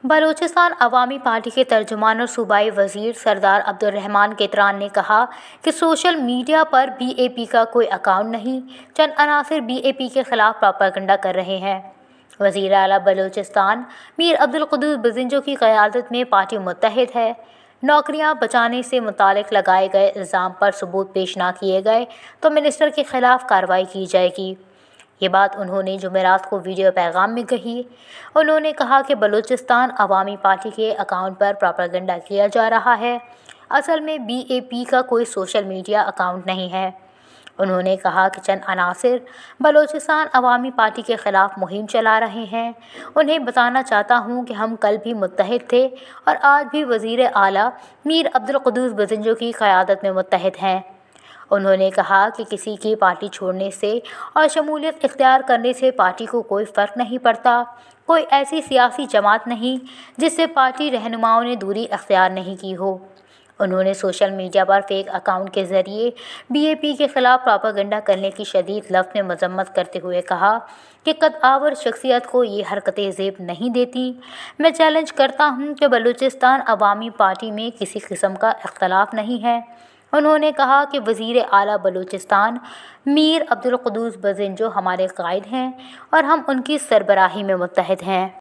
بلوچستان عوامی پارٹی کے ترجمان اور صوبائی وزیر سردار عبدالرحمان کتران نے کہا کہ سوشل میڈیا پر بی اے پی کا کوئی اکاؤنٹ نہیں، چند عناصر بی اے پی کے خلاف پروپیگنڈا کر رہے ہیں۔ وزیر اعلیٰ بلوچستان میر عبدالقدوس بزنجو کی قیادت میں پارٹی متحد ہے۔ نوکریاں بچانے سے متعلق لگائے گئے الزام پر ثبوت پیش نہ کیے گئے تو منسٹر کے خلاف کارروائی کی جائے گی۔ یہ بات انہوں نے جمعرات کو ویڈیو پیغام میں کہی۔ انہوں نے کہا کہ بلوچستان عوامی پارٹی کے اکاؤنٹ پر پروپیگنڈا کیا جا رہا ہے، اصل میں بی اے پی کا کوئی سوشل میڈیا اکاؤنٹ نہیں ہے۔ انہوں نے کہا کہ چند عناصر بلوچستان عوامی پارٹی کے خلاف مہم چلا رہے ہیں۔ انہیں بتانا چاہتا ہوں کہ ہم کل بھی متحد تھے اور آج بھی وزیر اعلیٰ میر عبدالقدوس بزنجو کی قیادت میں متحد ہیں۔ انہوں نے کہا کہ کسی کی پارٹی چھوڑنے سے اور شمولیت اختیار کرنے سے پارٹی کو کوئی فرق نہیں پڑتا۔ کوئی ایسی سیاسی جماعت نہیں جس سے پارٹی رہنماؤں نے دوری اختیار نہیں کی ہو۔ انہوں نے سوشل میڈیا پر فیک اکاؤنٹ کے ذریعے بی اے پی کے خلاف پروپیگنڈا کرنے کی شدید لفظ میں مذمت کرتے ہوئے کہا کہ قدآور شخصیت کو یہ حرکتیں زیب نہیں دیتی۔ میں چیلنج کرتا ہوں کہ بلوچستان عوامی پارٹی میں کسی قسم کا اختلاف نہیں ہے۔ انہوں نے کہا کہ وزیر اعلیٰ بلوچستان میر عبدالقدوس بزنجو ہمارے قائد ہیں اور ہم ان کی سربراہی میں متحد ہیں۔